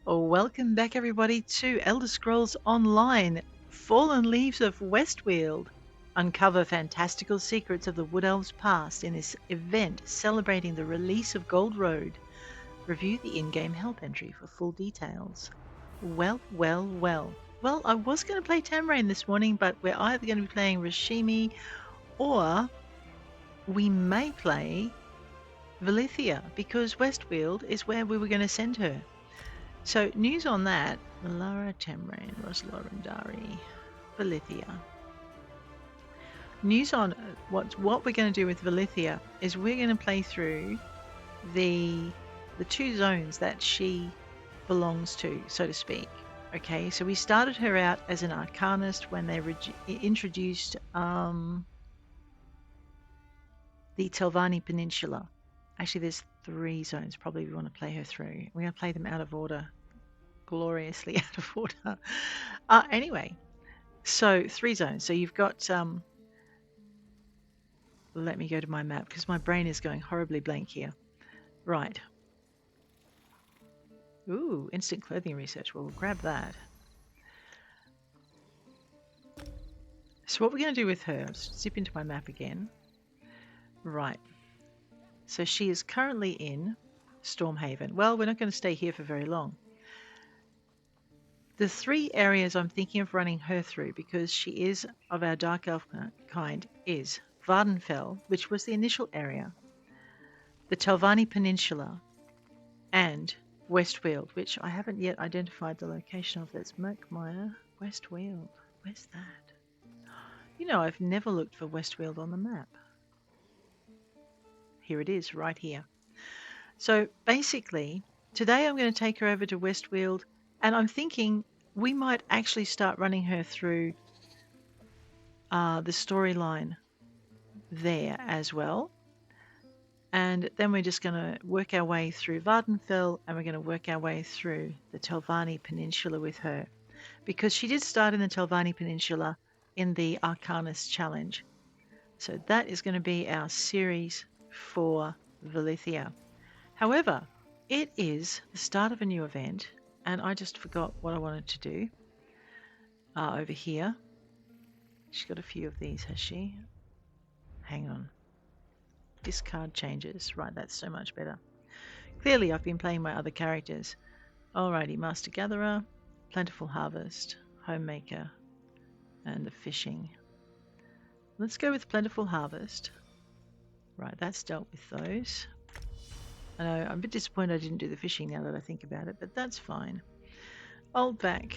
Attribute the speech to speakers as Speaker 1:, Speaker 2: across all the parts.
Speaker 1: Welcome back, everybody, to Elder Scrolls Online Fallen Leaves of West Weald. Uncover fantastical secrets of the Wood Elves' past in this event celebrating the release of Gold Road. Review the in-game help entry for full details. Well, I was going to play Tamrain this morning, but we're either going to be playing Rashimi or we may play Velithia, because West Weald is where we were going to send her. So, news on that: Malara, Tamrain, Roslorandari, Velithia. News on what we're going to do with Velithia is we're going to play through the two zones that she belongs to, so to speak. Okay, so we started her out as an Arcanist when they introduced the Telvanni Peninsula. Actually, there's 3 zones probably we want to play her through. We're going to play them out of order. Gloriously out of order. Anyway, so 3 zones. So you've got let me go to my map because my brain is going horribly blank here. Right. Ooh, instant clothing research. We'll grab that. So what we're going to do with her, let's zip into my map again. Right. So she is currently in Stormhaven. Well, we're not going to stay here for very long. The 3 areas I'm thinking of running her through, because she is of our Dark Elf kind, is Vardenfell, which was the initial area, the Telvanni Peninsula, and West Weald, which I haven't yet identified the location of. That's Merkmire, West Weald. Where's that? You know, I've never looked for West Weald on the map. Here it is, right here. So basically, today I'm going to take her over to West Weald, and I'm thinking we might actually start running her through the storyline there as well. And then we're just going to work our way through Vardenfell, and we're going to work our way through the Telvanni Peninsula with her, because she did start in the Telvanni Peninsula in the Arcanist Challenge. So that is going to be our series for Velithia. However, it is the start of a new event, and I just forgot what I wanted to do over here. She's got a few of these, has she? Hang on. Discard changes. Right, that's so much better. Clearly, I've been playing my other characters. Alrighty, Master Gatherer, Plentiful Harvest, Homemaker, and the Fishing. Let's go with Plentiful Harvest. Right, that's dealt with those. I know, I'm a bit disappointed I didn't do the fishing now that I think about it, but that's fine. I'll back,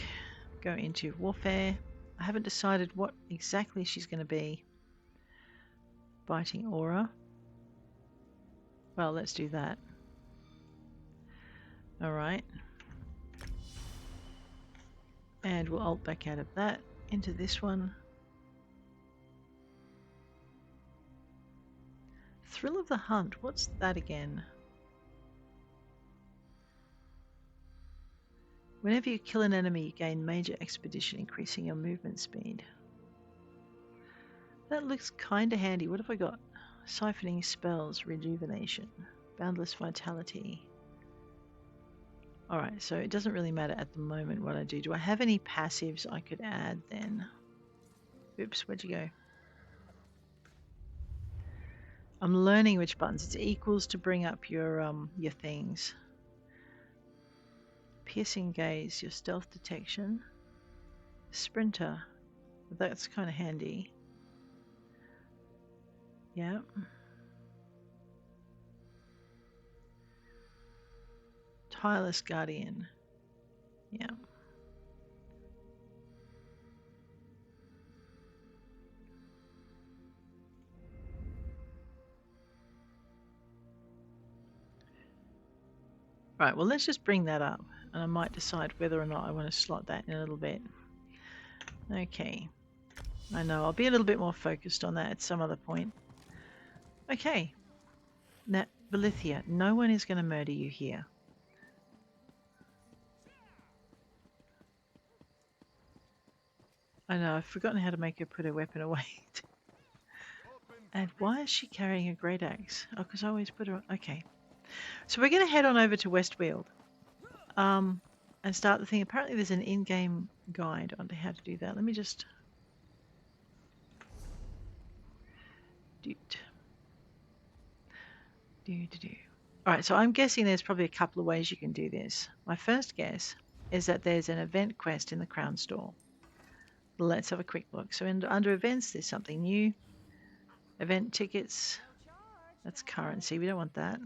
Speaker 1: go into Warfare. I haven't decided what exactly she's going to be. Biting Aura. Well, let's do that. Alright. And we'll alt back out of that into this one. Thrill of the Hunt. What's that again? Whenever you kill an enemy, you gain major expedition, increasing your movement speed. That looks kinda handy. What have I got? Siphoning spells, rejuvenation, boundless vitality. Alright, so it doesn't really matter at the moment what I do. Do I have any passives I could add then? Oops, where'd you go? I'm learning which buttons. It's equals to bring up your things. Piercing gaze, your stealth detection. Sprinter, that's kind of handy. Yeah. Tireless Guardian. Yeah. Right, well, let's just bring that up, and I might decide whether or not I want to slot that in a little bit. Okay. I know, I'll be a little bit more focused on that at some other point. Okay. Now, Velithia, no one is going to murder you here. I know, I've forgotten how to make her put her weapon away. And why is she carrying a great axe? Oh, because I always put her on. Okay. So we're going to head on over to West Weald. and start the thing. Apparently there's an in-game guide on how to do that. Let me just do. All right, so I'm guessing there's probably a couple of ways you can do this. My first guess is that there's an event quest in the Crown Store. Let's have a quick look. So under events, there's something new. Event tickets. That's currency. We don't want that.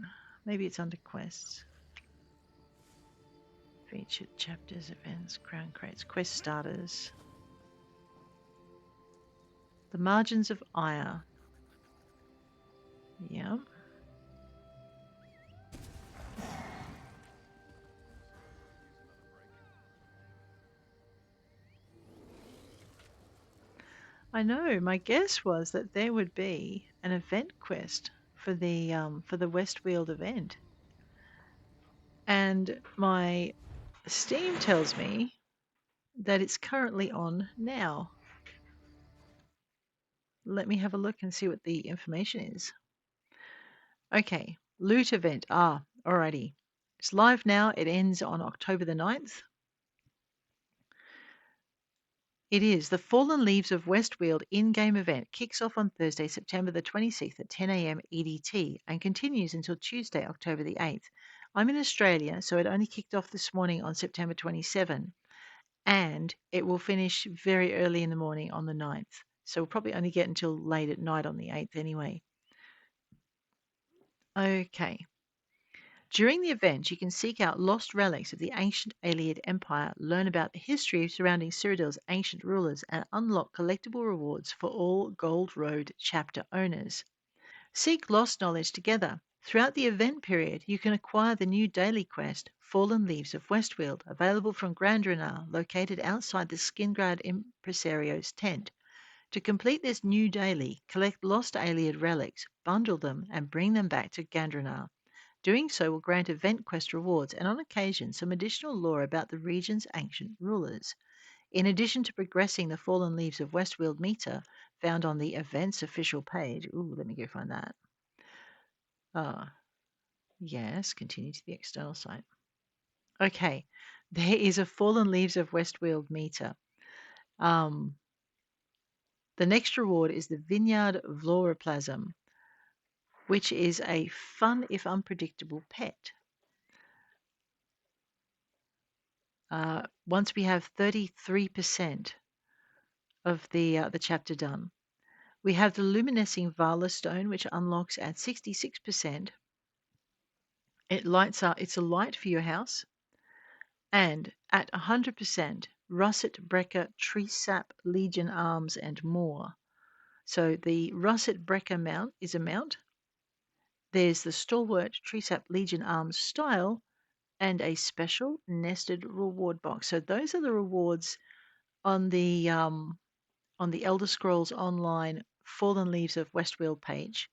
Speaker 1: Maybe it's under quests. Featured chapters, events, crown crates, quest starters. The margins of ire. Yeah. I know. My guess was that there would be an event quest for the West Weald event, and my Steam tells me that it's currently on now. Let me have a look and see what the information is. Okay, loot event. Alrighty. It's live now. It ends on October the 9th. It is the Fallen Leaves of West Weald in-game event. Kicks off on Thursday, September the 26th at 10 a.m. EDT and continues until Tuesday, October the 8th. I'm in Australia, so it only kicked off this morning on September 27, and it will finish very early in the morning on the 9th. So we'll probably only get until late at night on the 8th anyway. Okay. During the event, you can seek out lost relics of the ancient Ayleid Empire, learn about the history surrounding Citadel's ancient rulers, and unlock collectible rewards for all Gold Road chapter owners. Seek lost knowledge together. Throughout the event period, you can acquire the new daily quest, Fallen Leaves of West Weald, available from Gandrenar, located outside the Skingrad Impresario's tent. To complete this new daily, collect lost Ayleid relics, bundle them, and bring them back to Gandrenar. Doing so will grant event quest rewards and on occasion some additional lore about the region's ancient rulers. In addition to progressing the Fallen Leaves of West Weald meter found on the events official page. Let me go find that. Yes, continue to the external site. Okay, there is a Fallen Leaves of West Weald meter. The next reward is the Vineyard Vloroplasm, which is a fun if unpredictable pet. Once we have 33% of the chapter done, we have the Luminescing Vala Stone, which unlocks at 66%. It lights up. It's a light for your house, and at 100%, Russet Brecker Tree Sap Legion Arms and more. So the Russet Brecker mount is a mount. There's the Stalwart Tree Sap Legion Arms style, and a special nested reward box. So those are the rewards on the Elder Scrolls Online Fallen Leaves of West Weald page.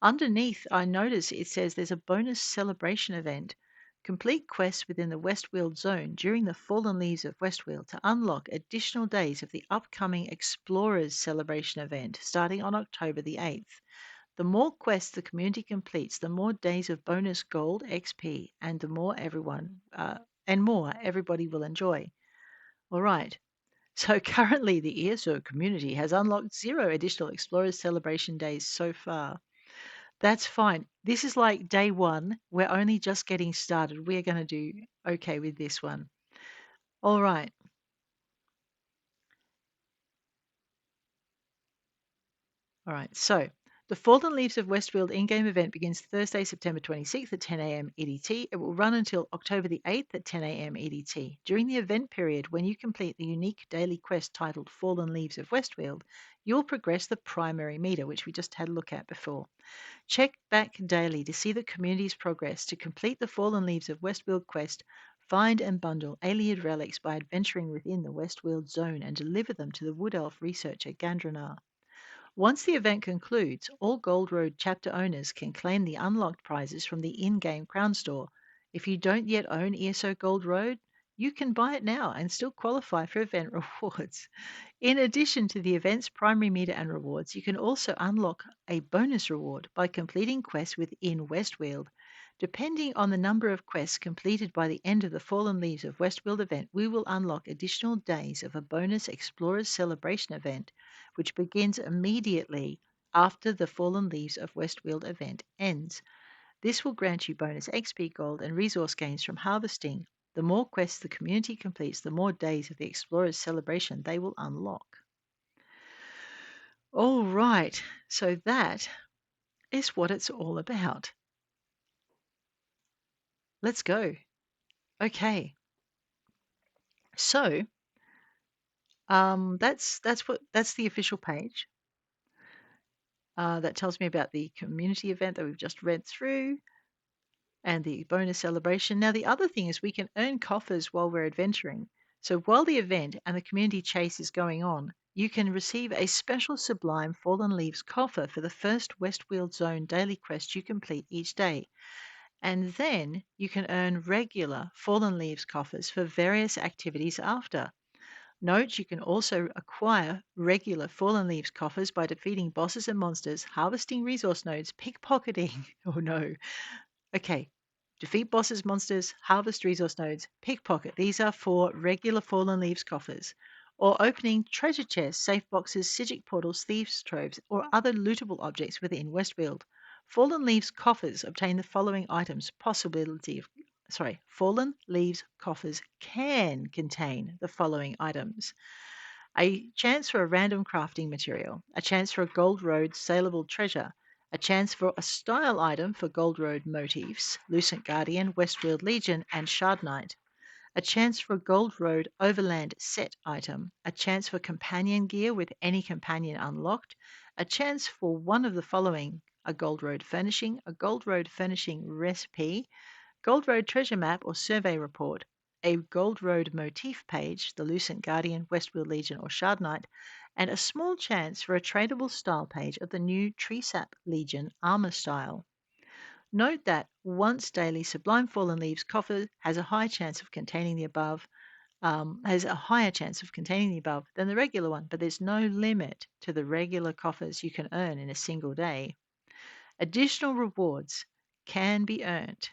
Speaker 1: Underneath, I notice it says there's a bonus celebration event. Complete quests within the West Weald zone during the Fallen Leaves of West Weald to unlock additional days of the upcoming Explorers celebration event starting on October the 8th. The more quests the community completes, the more days of bonus gold, XP, and the more everybody will enjoy. All right. So currently, the ESO community has unlocked 0 additional Explorers celebration days so far. That's fine. This is like day 1. We're only just getting started. We're going to do okay with this one. All right. All right. So the Fallen Leaves of West Weald in-game event begins Thursday, September 26th at 10 a.m. EDT. It will run until October the 8th at 10 a.m. EDT. During the event period, when you complete the unique daily quest titled Fallen Leaves of West Weald, you'll progress the primary meter, which we just had a look at before. Check back daily to see the community's progress. To complete the Fallen Leaves of West Weald quest, find and bundle Ayleid relics by adventuring within the West Weald zone and deliver them to the Wood Elf researcher Gandrenar. Once the event concludes, all Gold Road chapter owners can claim the unlocked prizes from the in-game Crown Store. If you don't yet own ESO Gold Road, you can buy it now and still qualify for event rewards. In addition to the event's primary meter and rewards, you can also unlock a bonus reward by completing quests within West Weald. Depending on the number of quests completed by the end of the Fallen Leaves of West Weald event, we will unlock additional days of a bonus Explorers Celebration event, which begins immediately after the Fallen Leaves of West Weald event ends. This will grant you bonus XP gold and resource gains from harvesting. The more quests the community completes, the more days of the Explorers Celebration they will unlock. All right, so that is what it's all about. Let's go. Okay. So that's the official page. That tells me about the community event that we've just read through and the bonus celebration. Now the other thing is we can earn coffers while we're adventuring. So while the event and the community chase is going on, you can receive a special Sublime Fallen Leaves coffer for the first West Weald Zone daily quest you complete each day. And then you can earn regular Fallen Leaves coffers for various activities after. Note you can also acquire regular Fallen Leaves coffers by defeating bosses and monsters, harvesting resource nodes, pickpocketing. Oh no. Okay. Defeat bosses, monsters, harvest resource nodes, pickpocket. These are for regular Fallen Leaves coffers. Or opening treasure chests, safe boxes, Sigic portals, thieves' troves, or other lootable objects within West Weald. Fallen Leaves coffers obtain the following items. Fallen Leaves coffers can contain the following items. A chance for a random crafting material, a chance for a Gold Road saleable treasure, a chance for a style item for Gold Road motifs, Lucent Guardian, Westfield Legion, and Shard Knight, a chance for a Gold Road Overland set item, a chance for companion gear with any companion unlocked, a chance for one of the following: a Gold Road furnishing, a Gold Road furnishing recipe, Gold Road treasure map or survey report, a Gold Road motif page, the Lucent Guardian, Westfield Legion, or Shard Knight, and a small chance for a tradable style page of the new Treesap Legion armor style. Note that once daily Sublime Fallen Leaves coffer has a high chance of containing the above, has a higher chance of containing the above than the regular one, but there's no limit to the regular coffers you can earn in a single day. Additional rewards can be earned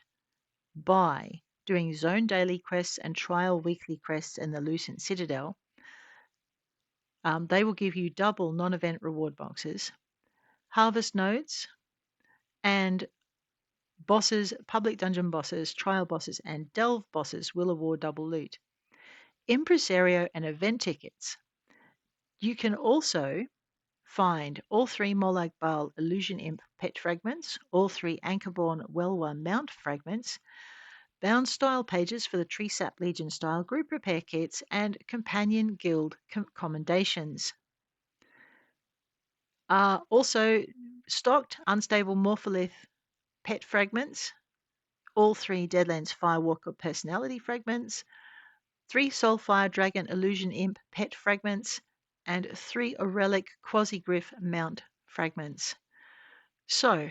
Speaker 1: by doing zone daily quests and trial weekly quests in the Lucent Citadel. They will give you double non-event reward boxes. Harvest nodes and bosses, public dungeon bosses, trial bosses, and delve bosses will award double loot. Impresario and event tickets. You can also find all 3 Molag Bal Illusion Imp pet fragments, all 3 Anchorborn Welwa mount fragments, bound style pages for the Treesap Legion style group repair kits, and companion guild commendations. Also stocked unstable Morpholith pet fragments, all 3 Deadlands Firewalker personality fragments, 3 Soulfire Dragon Illusion Imp pet fragments, and 3 Aurelic Quasigriff mount fragments. So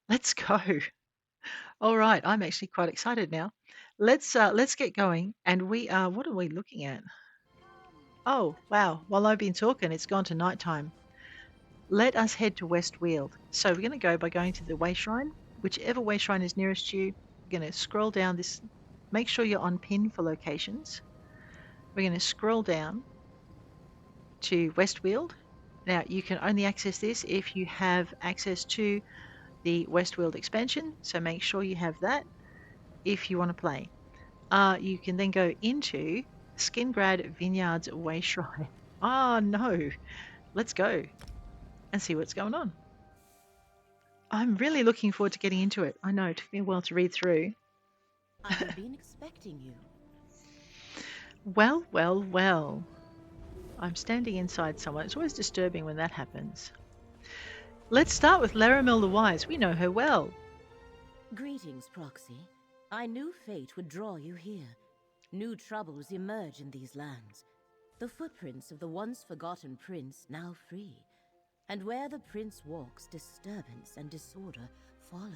Speaker 1: let's go. All right, I'm actually quite excited now. Let's get going. And we are, what are we looking at? Oh, wow. While I've been talking, it's gone to nighttime. Let us head to West Weald. So we're going to go by going to the way shrine, whichever way shrine is nearest you. We're going to scroll down this. Make sure you're on pin for locations. We're going to scroll down to West Weald. Now, you can only access this if you have access to the West Weald expansion, so make sure you have that if you want to play. You can then go into Skingrad Vineyards Way Shrine. Oh no, let's go and see what's going on. I'm really looking forward to getting into it. I know, it took me a while to read through.
Speaker 2: I've been expecting you.
Speaker 1: Well, well, well. I'm standing inside someone. It's always disturbing when that happens. Let's start with Laramel the Wise. We know her well.
Speaker 2: Greetings, Proxy. I knew fate would draw you here. New troubles emerge in these lands. The footprints of the once forgotten prince now free. And where the prince walks, disturbance and disorder follow.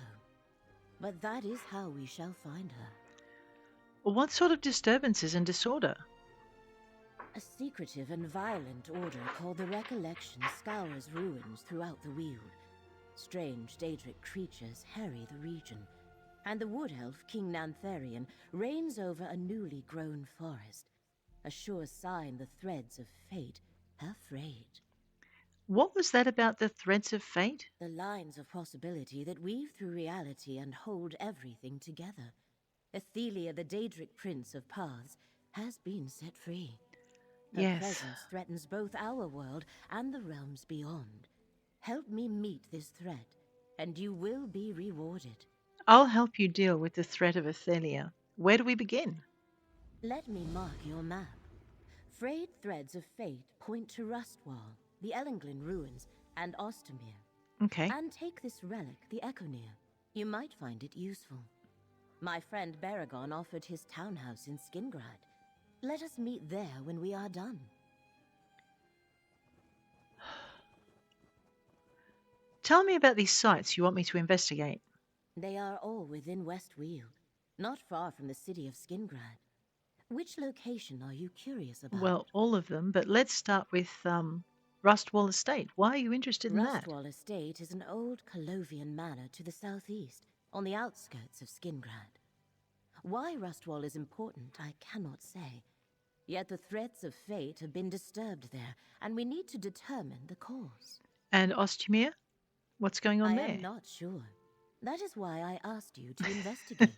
Speaker 2: But that is how we shall find her.
Speaker 1: What sort of disturbances and disorder?
Speaker 2: A secretive and violent order called the Recollection scours ruins throughout the Weald. Strange Daedric creatures harry the region, and the wood elf King Nantharian reigns over a newly grown forest, a sure sign the threads of fate have frayed.
Speaker 1: What was that about the threads of fate?
Speaker 2: The lines of possibility that weave through reality and hold everything together. Athelia, the Daedric Prince of Paths, has been set free. Her
Speaker 1: Yes.
Speaker 2: presence threatens both our world and the realms beyond. Help me meet this threat, and you will be rewarded.
Speaker 1: I'll help you deal with the threat of Athelia. Where do we begin?
Speaker 2: Let me mark your map. Frayed threads of fate point to Rustwall, the Ellenglin ruins, and Ostermere.
Speaker 1: Okay.
Speaker 2: And take this relic, the Echoneer. You might find it useful. My friend Baragon offered his townhouse in Skingrad. Let us meet there when we are done.
Speaker 1: Tell me about these sites you want me to investigate.
Speaker 2: They are all within West Weald, not far from the city of Skingrad. Which location are you curious about?
Speaker 1: Well, all of them, but let's start with Rustwall Estate. Why are you interested in that?
Speaker 2: Rustwall Estate is an old Colovian manor to the southeast, on the outskirts of Skingrad. Why Rustwall is important, I cannot say. Yet the threads of fate have been disturbed there, and we need to determine the cause.
Speaker 1: And Ostermere? What's going on
Speaker 2: I
Speaker 1: there?
Speaker 2: am not sure. That is why I asked you to investigate.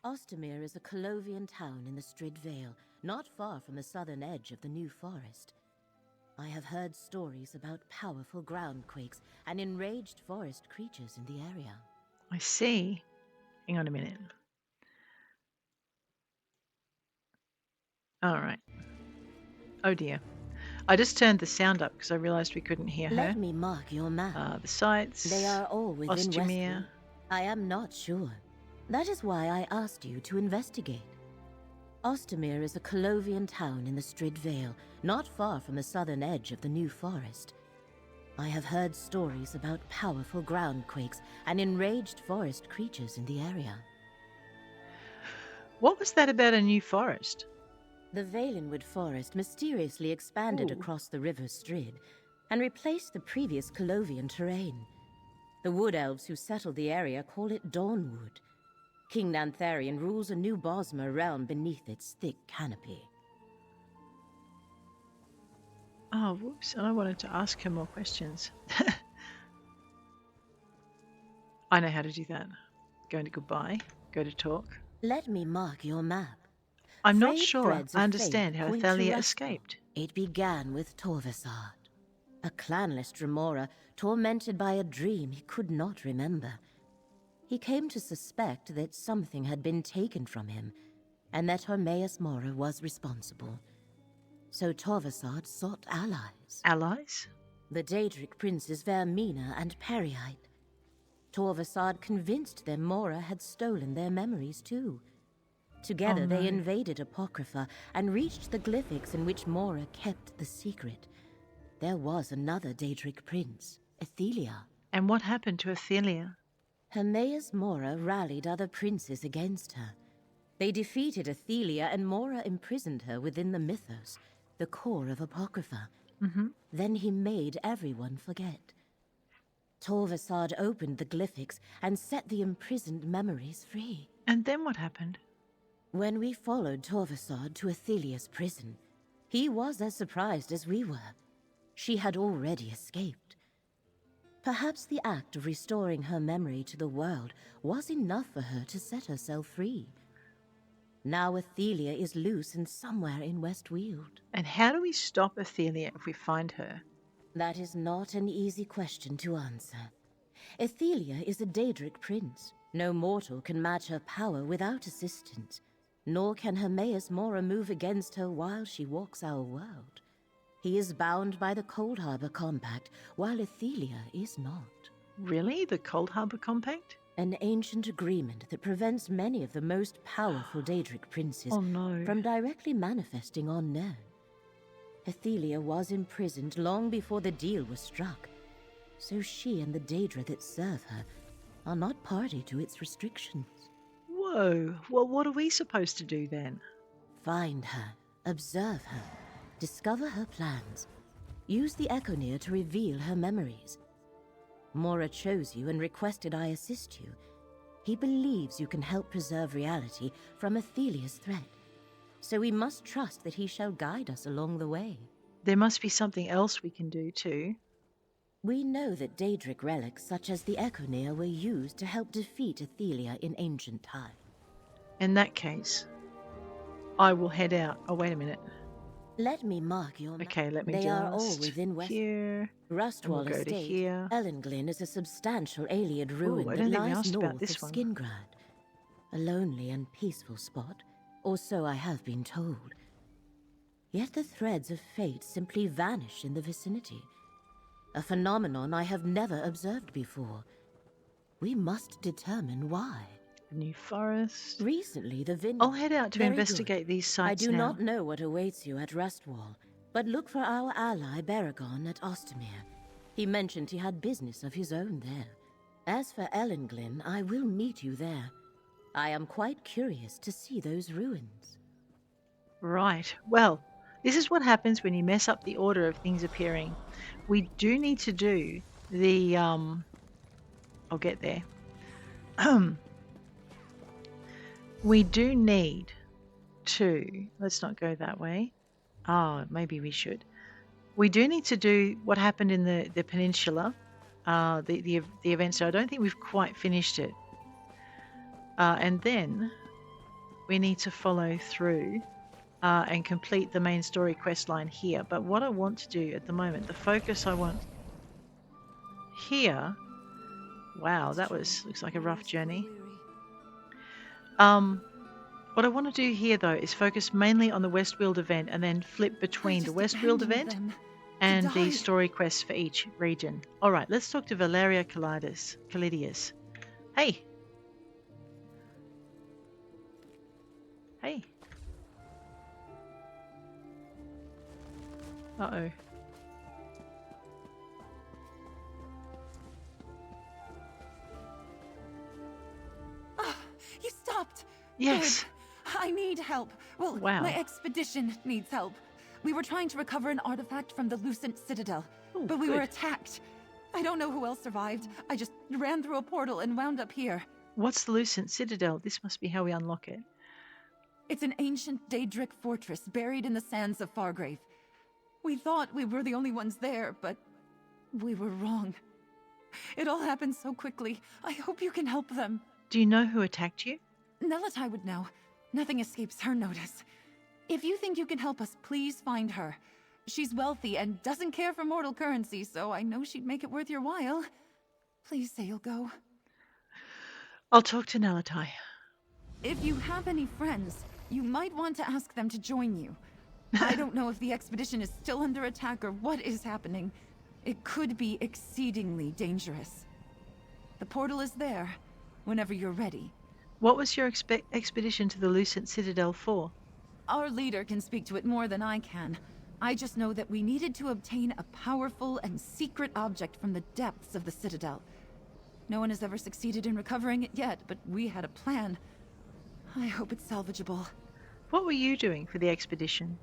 Speaker 2: Ostermere is a Colovian town in the Strid Vale, not far from the southern edge of the New Forest. I have heard stories about powerful groundquakes and enraged forest creatures in the area.
Speaker 1: I see. Hang on a minute. All right. Oh dear. I just turned the sound up because I realized we couldn't hear her.
Speaker 2: Let me mark your map.
Speaker 1: The sites.
Speaker 2: They are all within
Speaker 1: Ostermere.
Speaker 2: Westwood. I am not sure. That is why I asked you to investigate. Ostermere is a Colovian town in the Strid Vale, not far from the southern edge of the New Forest. I have heard stories about powerful groundquakes and enraged forest creatures in the area.
Speaker 1: What was that about a new forest?
Speaker 2: The Valenwood Forest mysteriously expanded
Speaker 1: Ooh.
Speaker 2: across the River Strid and replaced the previous Colovian terrain. The wood elves who settled the area call it Dawnwood. King Nantharian rules a new Bosmer realm beneath its thick canopy.
Speaker 1: Oh, whoops. And I wanted to ask her more questions. I know how to do that. Go into goodbye. Go to talk.
Speaker 2: Let me mark your map.
Speaker 1: I'm not
Speaker 2: Frayed
Speaker 1: sure
Speaker 2: threads of
Speaker 1: I understand
Speaker 2: fate
Speaker 1: how
Speaker 2: point to
Speaker 1: Athelia
Speaker 2: Rustwall.
Speaker 1: escaped.
Speaker 2: It began with Torvasard, a clanless Dremora tormented by a dream he could not remember. He came to suspect that something had been taken from him, and that Hermaeus Mora was responsible. So Torvasard sought allies.
Speaker 1: Allies?
Speaker 2: The Daedric princes Vermina and Periite. Torvasard convinced them Mora had stolen their memories too. Together
Speaker 1: Oh, no.
Speaker 2: they invaded Apocrypha and reached the glyphics in which Mora kept the secret. There was another Daedric prince, Athelia.
Speaker 1: And what happened to Athelia?
Speaker 2: Hermaeus Mora rallied other princes against her. They defeated Athelia and Mora imprisoned her within the mythos, the core of Apocrypha. Then he made everyone forget. Torvasard opened the glyphics and set the imprisoned memories free.
Speaker 1: And then what happened?
Speaker 2: When we followed Torvasard to Athelia's prison, he was as surprised as we were. She had already escaped. Perhaps the act of restoring her memory to the world was enough for her to set herself free. Now Athelia is loose and somewhere in West Weald.
Speaker 1: And how do we stop Athelia if we find her?
Speaker 2: That is not an easy question to answer. Athelia is a Daedric prince. No mortal can match her power without assistance, nor can Hermaeus Mora move against her while she walks our world. He is bound by the Cold Harbor Compact, while Athelia is not.
Speaker 1: Really? The Cold Harbor Compact?
Speaker 2: An ancient agreement that prevents many of the most powerful Daedric princes
Speaker 1: Oh no.
Speaker 2: from directly manifesting on Nern. Athelia was imprisoned long before the deal was struck, so she and the Daedra that serve her are not party to its restrictions.
Speaker 1: Whoa. Well, what are we supposed to do then?
Speaker 2: Find her, observe her, discover her plans, use the Echoneer to reveal her memories. Mora chose you and requested I assist you. He believes you can help preserve reality from Athelia's threat. So we must trust that he shall guide us along the way.
Speaker 1: There must be something else we can do too.
Speaker 2: We know that Daedric relics such as the Echoneer were used to help defeat Athelia in ancient time.
Speaker 1: In that case, I will head out. Oh, wait a minute.
Speaker 2: Let me mark your map.
Speaker 1: Okay, let me
Speaker 2: They
Speaker 1: just
Speaker 2: are all within West.
Speaker 1: here.
Speaker 2: Rustwall
Speaker 1: We'll go to
Speaker 2: Estate,
Speaker 1: here.
Speaker 2: Ellenglyn is a substantial Ayleid ruin
Speaker 1: I
Speaker 2: that
Speaker 1: don't think we
Speaker 2: lies
Speaker 1: asked
Speaker 2: north
Speaker 1: about this
Speaker 2: of
Speaker 1: one.
Speaker 2: Skingrad. A lonely and peaceful spot, or so I have been told. Yet the threads of fate simply vanish in the vicinity. A phenomenon I have never observed before. We must determine why.
Speaker 1: New Forest.
Speaker 2: Recently, the vineyard...
Speaker 1: I'll head out to
Speaker 2: Very
Speaker 1: investigate
Speaker 2: good.
Speaker 1: these sites
Speaker 2: I do
Speaker 1: now.
Speaker 2: not know what awaits you at Rustwall, but look for our ally Baragon at Ostermere. He mentioned he had business of his own there. As for Ellenglyn, I will meet you there. I am quite curious to see those ruins.
Speaker 1: Right. Well, this is what happens when you mess up the order of things appearing. We do need to do the... I'll get there. We do need to... Let's not go that way. Oh, maybe we should. We do need to do what happened in the peninsula, the event. So I don't think we've quite finished it. And then we need to follow through and complete the main story quest line here. But what I want to do at the moment, the focus I want here... Wow, that looks like a rough journey. What I want to do here, though, is focus mainly on the West Weald event and then flip between the West Weald event and the story quests for each region. All right, let's talk to Valeria Calidius. Hey. Hey. Uh-oh.
Speaker 3: You stopped.
Speaker 1: Yes.
Speaker 3: Good. I need help. Well,
Speaker 1: Wow.
Speaker 3: my expedition needs help. We were trying to recover an artifact from the Lucent Citadel,
Speaker 1: Oh,
Speaker 3: but we
Speaker 1: good.
Speaker 3: were attacked. I don't know who else survived. I just ran through a portal and wound up here.
Speaker 1: What's the Lucent Citadel? This must be how we unlock it.
Speaker 3: It's an ancient Daedric fortress buried in the sands of Fargrave. We thought we were the only ones there, but we were wrong. It all happened so quickly. I hope you can help them.
Speaker 1: Do you know who attacked you?
Speaker 3: Nelatai would know. Nothing escapes her notice. If you think you can help us, please find her. She's wealthy and doesn't care for mortal currency, so I know she'd make it worth your while. Please say you'll go.
Speaker 1: I'll talk to Nelatai.
Speaker 3: If you have any friends, you might want to ask them to join you. I don't know if the expedition is still under attack or what is happening. It could be exceedingly dangerous. The portal is there, whenever you're ready.
Speaker 1: What was your expedition to the Lucent Citadel for?
Speaker 3: Our leader can speak to it more than I can. I just know that we needed to obtain a powerful and secret object from the depths of the Citadel. No one has ever succeeded in recovering it yet, but we had a plan. I hope it's salvageable.
Speaker 1: What were you doing for the expedition?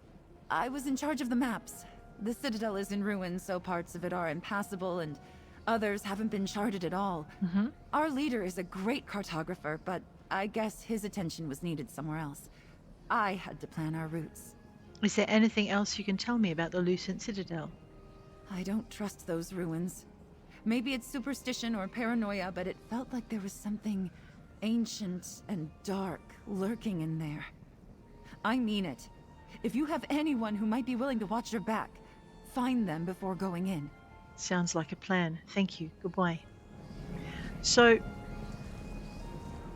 Speaker 3: I was in charge of the maps. The Citadel is in ruins, so parts of it are impassable, and others haven't been charted at all.
Speaker 1: Mm-hmm.
Speaker 3: Our leader is a great cartographer, but I guess his attention was needed somewhere else. I had to plan our routes.
Speaker 1: Is there anything else you can tell me about the Lucent Citadel?
Speaker 3: I don't trust those ruins. Maybe it's superstition or paranoia, but it felt like there was something ancient and dark lurking in there. I mean it. If you have anyone who might be willing to watch your back, find them before going in.
Speaker 1: Sounds like a plan. Thank you. Goodbye. So,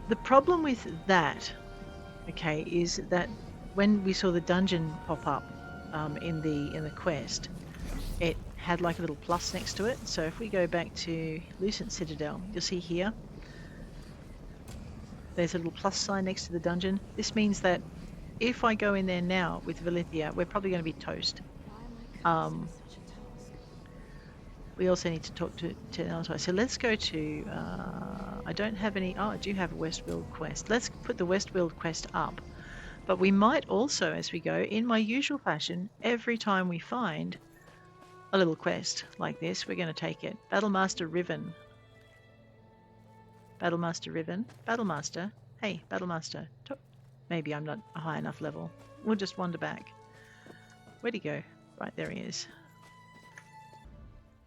Speaker 1: the problem with that, okay, is that when we saw the dungeon pop up in the quest, it had like a little plus next to it. So if we go back to Lucent Citadel, you'll see here, there's a little plus sign next to the dungeon. This means that if I go in there now with Velithia, we're probably going to be toast. We also need to talk to Nelatai. So let's go to, I don't have any, oh, I do have a West Weald quest. Let's put the West Weald quest up. But we might also, as we go, in my usual fashion, every time we find a little quest like this, we're going to take it. Battlemaster Riven. Battlemaster Riven. Battlemaster. Hey, Battlemaster. Maybe I'm not a high enough level. We'll just wander back. Where'd he go? Right, there he is.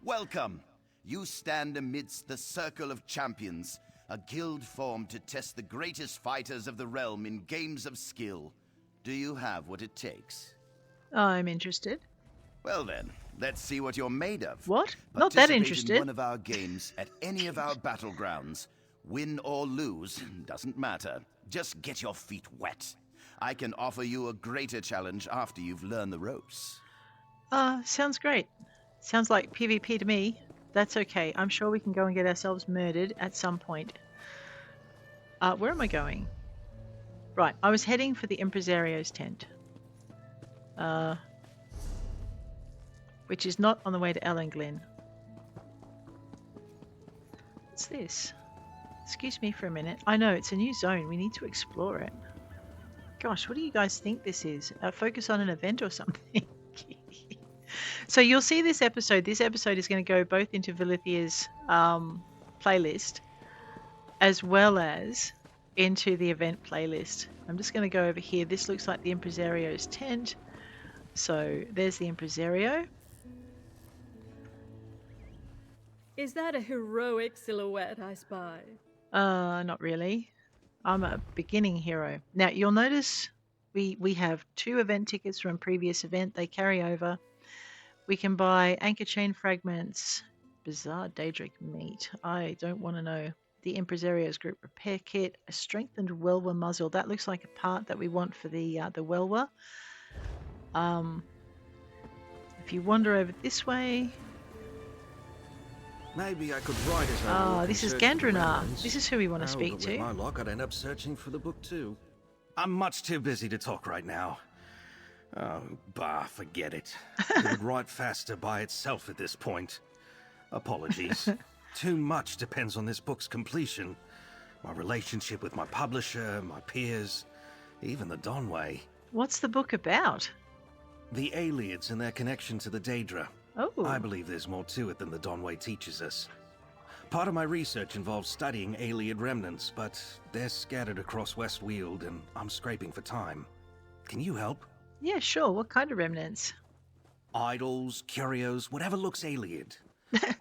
Speaker 4: Welcome. You stand amidst the Circle of Champions, a guild formed to test the greatest fighters of the realm in games of skill. Do you have what it takes?
Speaker 1: I'm interested.
Speaker 4: Well then, let's see what you're made of.
Speaker 1: What? Not that
Speaker 4: Participate
Speaker 1: interested.
Speaker 4: in one of our games at any of our battlegrounds. Win or lose, doesn't matter. Just get your feet wet. I can offer you a greater challenge after you've learned the ropes.
Speaker 1: Sounds great. Sounds like PvP to me. That's okay. I'm sure we can go and get ourselves murdered at some point. Where am I going? Right, I was heading for the Impresario's tent. Which is not on the way to Ellenglen. What's this? Excuse me for a minute. I know, it's a new zone. We need to explore it. Gosh, what do you guys think this is? Focus on an event or something? So you'll see this episode. This episode is going to go both into Velithia's playlist as well as into the event playlist. I'm just going to go over here. This looks like the Impresario's tent. So there's the Impresario.
Speaker 5: Is that a heroic silhouette I spy?
Speaker 1: Not really. I'm a beginning hero. Now you'll notice we have 2 event tickets from previous event. They carry over. We can buy anchor chain fragments, bizarre Daedric meat. I don't want to know. The Impresario's group repair kit, a strengthened Welwer muzzle. That looks like a part that we want for the Welwer. If you wander over this way.
Speaker 6: Maybe I could write it.
Speaker 1: This is Gandrenar. This is who we want to speak to.
Speaker 6: With my luck, I'd end up searching for the book too. I'm much too busy to talk right now. Oh, bah, forget it. It would write faster by itself at this point. Apologies. Too much depends on this book's completion. My relationship with my publisher, my peers, even the Donway.
Speaker 1: What's the book about?
Speaker 6: The Aelids and their connection to the Daedra.
Speaker 1: Oh.
Speaker 6: I believe there's more to it than the Donway teaches us. Part of my research involves studying Aeliad remnants, but they're scattered across West Weald, and I'm scraping for time. Can you help?
Speaker 1: Yeah, sure. What kind of remnants?
Speaker 6: Idols, curios, whatever looks Aeliad.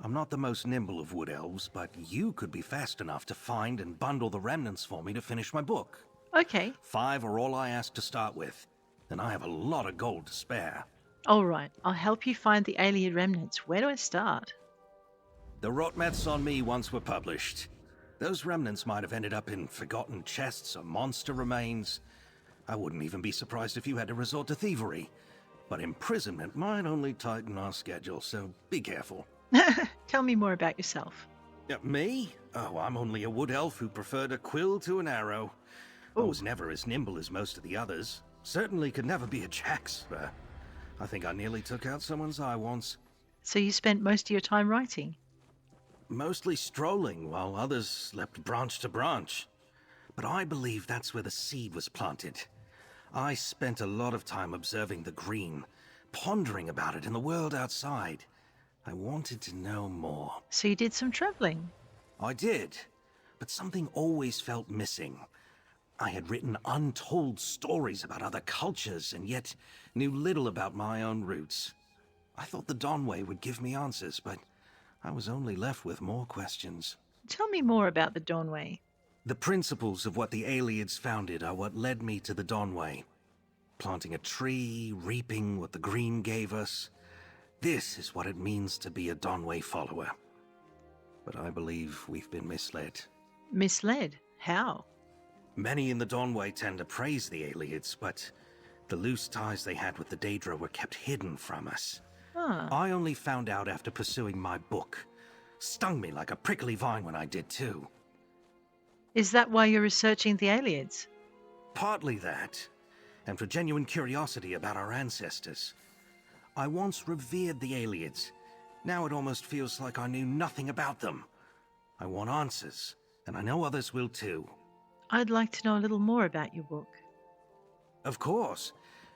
Speaker 6: I'm not the most nimble of wood elves, but you could be fast enough to find and bundle the remnants for me to finish my book.
Speaker 1: Okay.
Speaker 6: 5 are all I ask to start with, and I have a lot of gold to spare.
Speaker 1: All right. I'll help you find the Aeliad remnants. Where do I start?
Speaker 6: The Rotmets on me once were published. Those remnants might have ended up in forgotten chests or monster remains. I wouldn't even be surprised if you had to resort to thievery. But imprisonment might only tighten our schedule, so be careful.
Speaker 1: Tell me more about yourself.
Speaker 6: Me? Oh, I'm only a wood elf who preferred a quill to an arrow. I was never as nimble as most of the others. Certainly could never be a jacksper. I think I nearly took out someone's eye once.
Speaker 1: So you spent most of your time writing?
Speaker 6: Mostly strolling, while others leapt branch to branch. But I believe that's where the seed was planted. I spent a lot of time observing the green, pondering about it in the world outside. I wanted to know more.
Speaker 1: So you did some traveling?
Speaker 6: I did, but something always felt missing. I had written untold stories about other cultures, and yet knew little about my own roots. I thought the Donway would give me answers, but I was only left with more questions.
Speaker 1: Tell me more about the Donway.
Speaker 6: The principles of what the Aelids founded are what led me to the Donway. Planting a tree, reaping what the green gave us. This is what it means to be a Donway follower. But I believe we've been misled.
Speaker 1: Misled? How?
Speaker 6: Many in the Donway tend to praise the Aelids, but the loose ties they had with the Daedra were kept hidden from us. I only found out after pursuing my book. Stung me like a prickly vine when I did too.
Speaker 1: Is that why you're researching the Aelids?
Speaker 6: Partly that, and for genuine curiosity about our ancestors. I once revered the Aelids. Now it almost feels like I knew nothing about them. I want answers, and I know others will too.
Speaker 1: I'd like to know a little more about your book.
Speaker 6: Of course.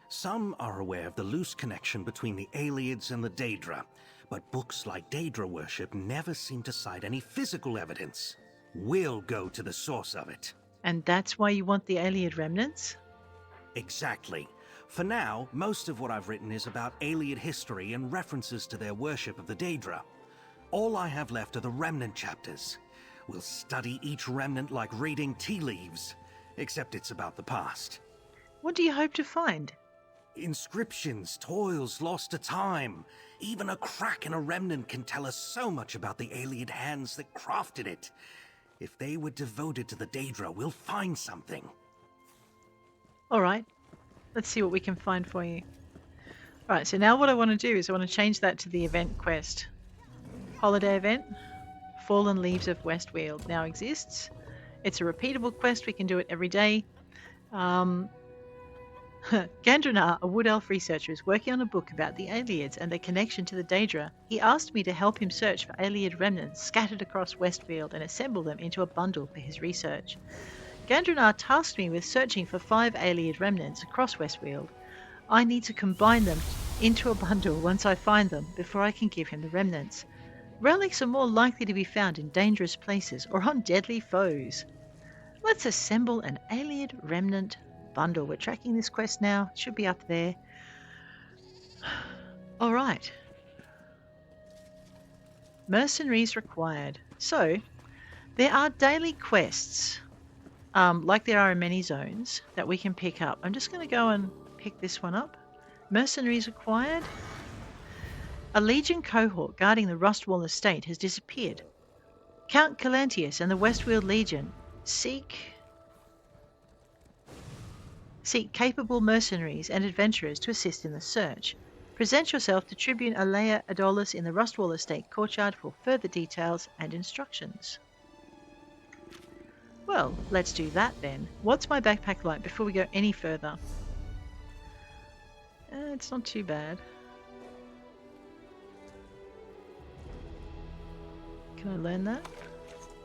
Speaker 6: Some are aware of the loose connection between the Aelids and the Daedra, but books like Daedra worship never seem to cite any physical evidence. We'll go to the source of it.
Speaker 1: And that's why you want the Ayleid remnants?
Speaker 6: Exactly. For now, most of what I've written is about Ayleid history and references to their worship of the Daedra. All I have left are the remnant chapters. We'll study each remnant like reading tea leaves, except it's about the past.
Speaker 1: What do you hope to find?
Speaker 6: Inscriptions, toils lost to time. Even a crack in a remnant can tell us so much about the Ayleid hands that crafted it. If they were devoted to the Daedra, we'll find something.
Speaker 1: Alright, let's see what we can find for you. Right, so now what I want to do is I want to change that to the event quest. Holiday event, Fallen Leaves of West Weald now exists. It's a repeatable quest, we can do it every day. Gandrenar, a wood elf researcher, is working on a book about the Ayleids and their connection to the Daedra. He asked me to help him search for Ayleid remnants scattered across Westweald and assemble them into a bundle for his research. Gandrenar tasked me with searching for 5 Ayleid remnants across Westweald. I need to combine them into a bundle once I find them before I can give him the remnants. Relics are more likely to be found in dangerous places or on deadly foes. Let's assemble an Ayleid remnant bundle. We're tracking this quest now. It should be up there. Alright. Mercenaries required. So, there are daily quests, like there are in many zones, that we can pick up. I'm just going to go and pick this one up. Mercenaries required. A Legion cohort guarding the Rustwall estate has disappeared. Count Calantius and the Westweald Legion seek capable mercenaries and adventurers to assist in the search. Present yourself to Tribune Alea Adolis in the Rustwall Estate courtyard for further details and instructions. Well, let's do that then. What's my backpack like before we go any further? It's not too bad. Can I learn that?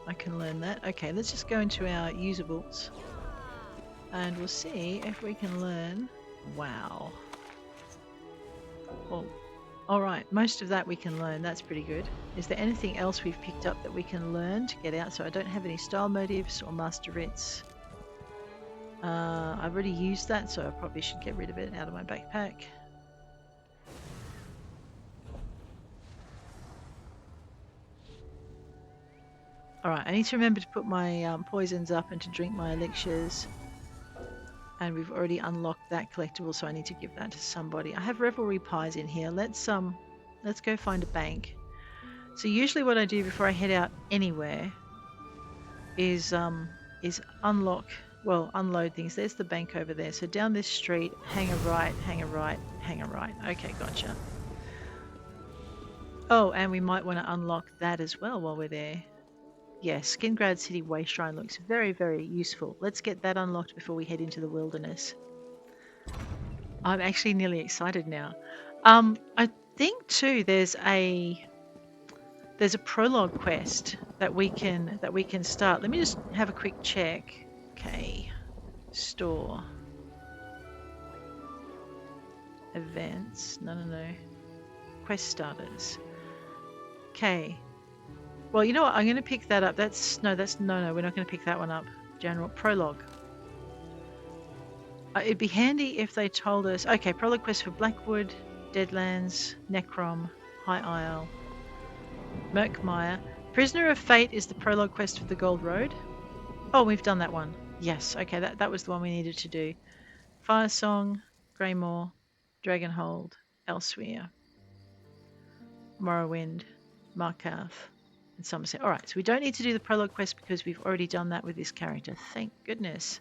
Speaker 1: I can learn that. Okay, let's just go into our usables. And we'll see if we can learn. Wow. Well, alright, most of that we can learn. That's pretty good. Is there anything else we've picked up that we can learn to get out? So I don't have any style motives or master writs. I've already used that, so I probably should get rid of it out of my backpack. Alright, I need to remember to put my poisons up and to drink my elixirs. And we've already unlocked that collectible, so I need to give that to somebody. I have revelry pies in here. Let's go find a bank. So usually what I do before I head out anywhere is unload things. There's the bank over there. So down this street, hang a right, hang a right, hang a right. Okay, gotcha. Oh, and we might want to unlock that as well while we're there. Yes, Skingrad City Way Shrine looks very, very useful. Let's get that unlocked before we head into the wilderness. I'm actually nearly excited now. I think too there's a prologue quest that we can start. Let me just have a quick check. Okay, store, events. No. Quest starters. Okay. Well, you know what? I'm going to pick that up. No, we're not going to pick that one up. General prologue. It'd be handy if they told us. Okay, prologue quest for Blackwood, Deadlands, Necrom, High Isle, Merkmire. Prisoner of Fate is the prologue quest for the Gold Road. Oh, we've done that one. Yes, okay, that was the one we needed to do. Firesong, Greymoor, Dragonhold, Elsewhere, Morrowind, Markarth, and Somerset. Alright, so we don't need to do the prologue quest because we've already done that with this character. Thank goodness.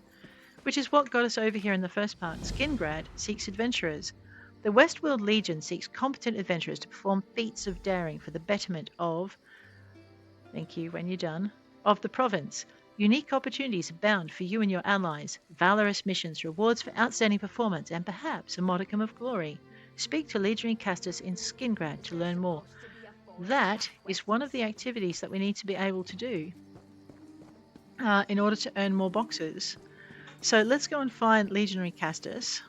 Speaker 1: Which is what got us over here in the first part. Skingrad Seeks Adventurers. The Westweald Legion seeks competent adventurers to perform feats of daring for the betterment of... Thank you, when you're done. Of the province. Unique opportunities abound for you and your allies. Valorous missions, rewards for outstanding performance, and perhaps a modicum of glory. Speak to Legionary Castus in Skingrad to learn more. That is one of the activities that we need to be able to do in order to earn more boxes. So let's go and find Legionary Castus.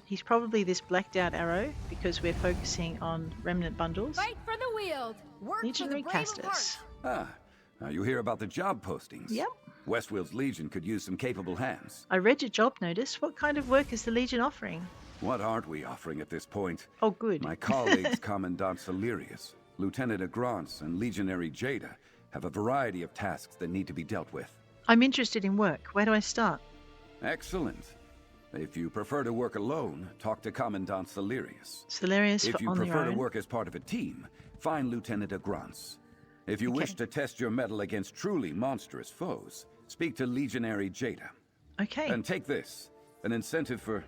Speaker 1: He's probably this blacked out arrow because we're focusing on remnant bundles.
Speaker 7: Fight for the Weald. Work
Speaker 1: Legionary
Speaker 7: for the brave of
Speaker 1: Castus.
Speaker 7: heart.
Speaker 4: Ah,
Speaker 7: You hear about the job postings?
Speaker 1: Yep.
Speaker 7: West Weald's Legion could use some capable hands.
Speaker 1: I read your job notice. What kind of work is the Legion offering?
Speaker 7: What aren't we offering at this point?
Speaker 1: Oh, good.
Speaker 7: My colleagues, Commandant Celerius, Lieutenant Agrance, and Legionary Jada, have a variety of tasks that need to be dealt with.
Speaker 1: I'm interested in work. Where do I start?
Speaker 7: Excellent. If you prefer to work alone, talk to Commandant Celerius.
Speaker 1: Celerius
Speaker 7: If
Speaker 1: for
Speaker 7: you
Speaker 1: on your
Speaker 7: prefer to
Speaker 1: own.
Speaker 7: work as part of a team, find Lieutenant Agrance. If you wish to test your mettle against truly monstrous foes, speak to Legionary Jada.
Speaker 1: Okay.
Speaker 7: And take this, an incentive for,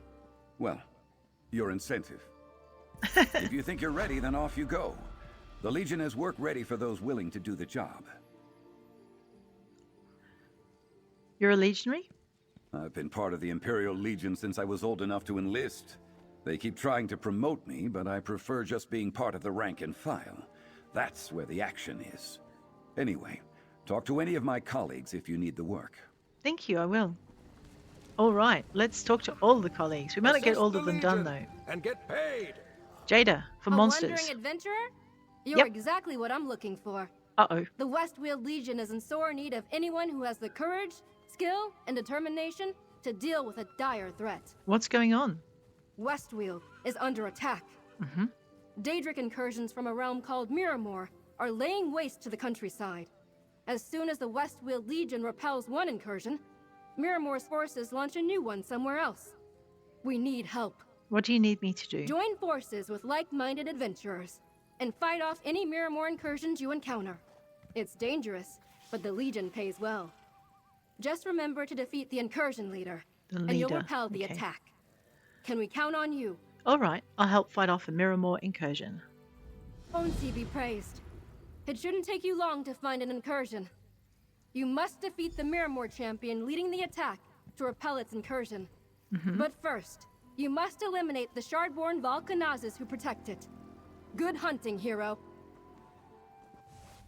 Speaker 7: well, your incentive. If you think you're ready, then off you go. The Legion has work ready for those willing to do the job.
Speaker 1: You're a legionary?
Speaker 7: I've been part of the Imperial Legion since I was old enough to enlist. They keep trying to promote me, but I prefer just being part of the rank and file. That's where the action is. Anyway, talk to any of my colleagues if you need the work.
Speaker 1: Thank you, I will. All right, let's talk to all the colleagues. We might not get all of them done, though.
Speaker 8: And get paid.
Speaker 1: Jada, for monsters.
Speaker 9: A wandering adventurer? You're
Speaker 1: Yep.
Speaker 9: exactly what I'm looking for.
Speaker 1: Uh-oh.
Speaker 9: The West Weald Legion is in sore need of anyone who has the courage, skill, and determination to deal with a dire threat.
Speaker 1: What's going on?
Speaker 9: West Weald is under attack.
Speaker 1: Mm-hmm.
Speaker 9: Daedric incursions from a realm called Mirrormoor are laying waste to the countryside. As soon as the West Weald Legion repels one incursion, Mirrormoor's forces launch a new one somewhere else. We need help.
Speaker 1: What do you need me to do?
Speaker 9: Join forces with like-minded adventurers and fight off any Mirrormoor incursions you encounter. It's dangerous, but the Legion pays well. Just remember to defeat the incursion leader, and you'll
Speaker 1: leader,
Speaker 9: repel the
Speaker 1: okay.
Speaker 9: attack. Can we count on you?
Speaker 1: All right, I'll help fight off a Mirrormoor incursion.
Speaker 9: Onsi be praised. It shouldn't take you long to find an incursion. You must defeat the Mirrormoor champion leading the attack to repel its incursion. But first, you must eliminate the Shardborn Volcanazes who protect it. Good hunting, hero.